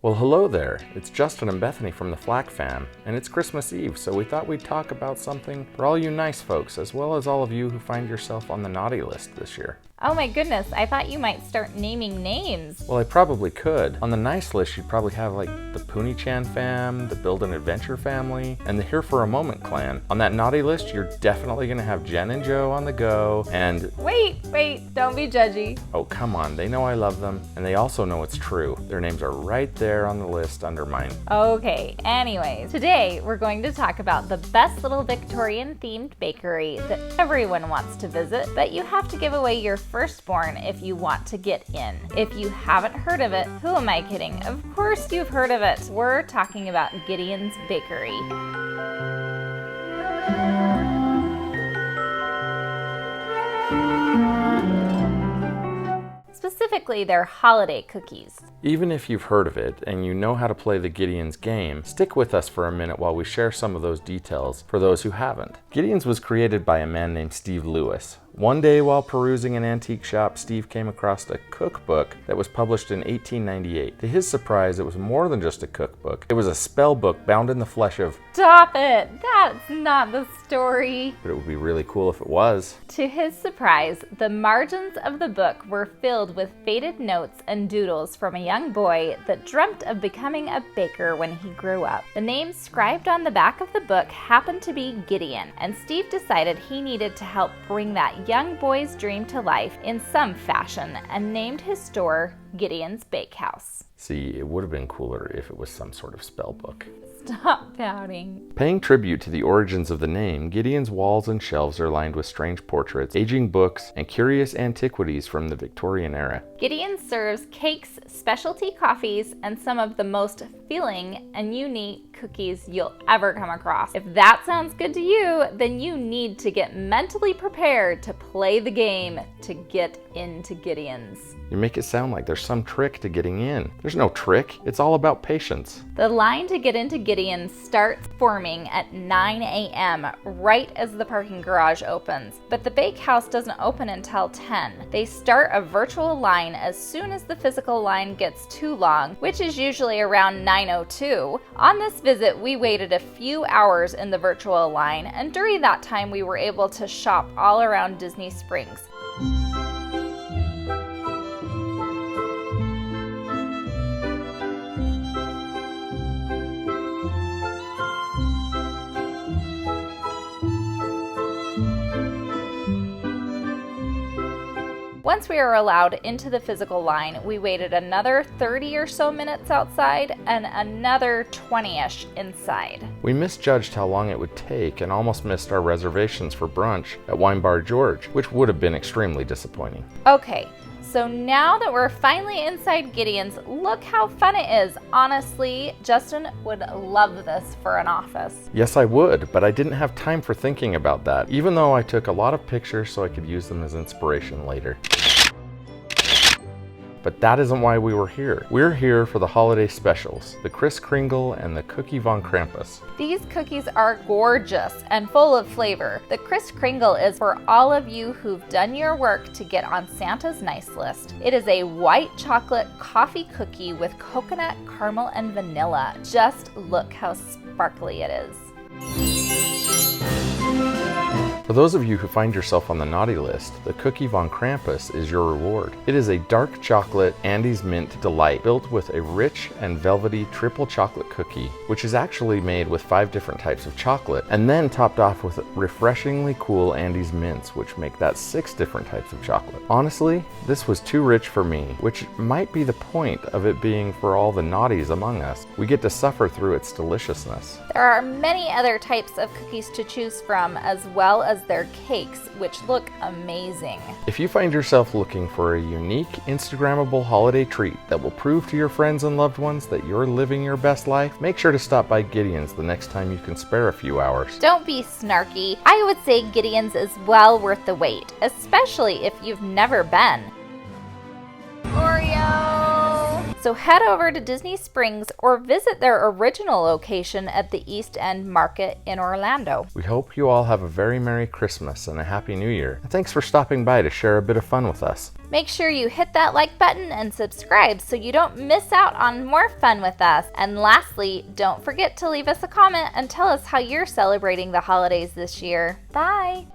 Well, hello there. It's Justin and Bethany from the Flack fam, and it's Christmas Eve, so we thought we'd talk about something for all you nice folks, as well as all of you who find yourself on the naughty list this year. Oh my goodness, I thought you might start naming names. Well, I probably could. On the nice list, you'd probably have like the Poonie-chan fam, the Build an Adventure family, and the Here for a Moment clan. On that naughty list, you're definitely gonna have Jen and Joe on the go, and... Wait, don't be judgy. Oh, come on, they know I love them, and they also know it's true. Their names are right there on the list under mine. Okay, anyways, today we're going to talk about the best little Victorian-themed bakery that everyone wants to visit, but you have to give away your firstborn if you want to get in. If you haven't heard of it, who am I kidding? Of course you've heard of it. We're talking about Gideon's Bakery. Specifically their holiday cookies. Even if you've heard of it and you know how to play the Gideons game, stick with us for a minute while we share some of those details for those who haven't. Gideons was created by a man named Steve Lewis. One day while perusing an antique shop, Steve came across a cookbook that was published in 1898. To his surprise, it was more than just a cookbook. It was a spell book bound in the flesh of... Stop it! That's not the story. But it would be really cool if it was. To his surprise, the margins of the book were filled with faded notes and doodles from a young boy that dreamt of becoming a baker when he grew up. The name scribed on the back of the book happened to be Gideon, and Steve decided he needed to help bring that young boy's dream to life in some fashion and named his store Gideon's Bakehouse. See, it would have been cooler if it was some sort of spell book. Stop doubting. Paying tribute to the origins of the name, Gideon's walls and shelves are lined with strange portraits, aging books, and curious antiquities from the Victorian era. Gideon serves cakes, specialty coffees, and some of the most filling and unique cookies you'll ever come across. If that sounds good to you, then you need to get mentally prepared to play the game to get into Gideon's. You make it sound like there's some trick to getting in. There's no trick. It's all about patience. The line to get into Gideon's starts forming at 9 a.m. right as the parking garage opens, but the bakehouse doesn't open until 10. They start a virtual line as soon as the physical line gets too long, which is usually around 9:02. On this visit, we waited a few hours in the virtual line, and during that time we were able to shop all around Disney Springs. Once we were allowed into the physical line, we waited another 30 or so minutes outside and another 20-ish inside. We misjudged how long it would take and almost missed our reservations for brunch at Wine Bar George, which would have been extremely disappointing. Okay, so now that we're finally inside Gideon's, look how fun it is. Honestly, Justin would love this for an office. Yes, I would, but I didn't have time for thinking about that, even though I took a lot of pictures so I could use them as inspiration later. But that isn't why we were here. We're here for the holiday specials, the Kris Kringle and the Cookie von Krampus. These cookies are gorgeous and full of flavor. The Kris Kringle is for all of you who've done your work to get on Santa's nice list. It is a white chocolate coffee cookie with coconut, caramel, and vanilla. Just look how sparkly it is. For those of you who find yourself on the naughty list, the Cookie von Krampus is your reward. It is a dark chocolate Andes mint delight built with a rich and velvety triple chocolate cookie, which is actually made with 5 different types of chocolate, and then topped off with refreshingly cool Andes mints, which make that 6 different types of chocolate. Honestly, this was too rich for me, which might be the point of it being for all the naughties among us. We get to suffer through its deliciousness. There are many other types of cookies to choose from, as well as their cakes, which look amazing. If you find yourself looking for a unique, Instagrammable holiday treat that will prove to your friends and loved ones that you're living your best life, make sure to stop by Gideon's the next time you can spare a few hours. Don't be snarky. I would say Gideon's is well worth the wait, especially if you've never been. Oreo! So head over to Disney Springs or visit their original location at the East End Market in Orlando. We hope you all have a very Merry Christmas and a Happy New Year. And thanks for stopping by to share a bit of fun with us. Make sure you hit that like button and subscribe so you don't miss out on more fun with us. And lastly, don't forget to leave us a comment and tell us how you're celebrating the holidays this year. Bye!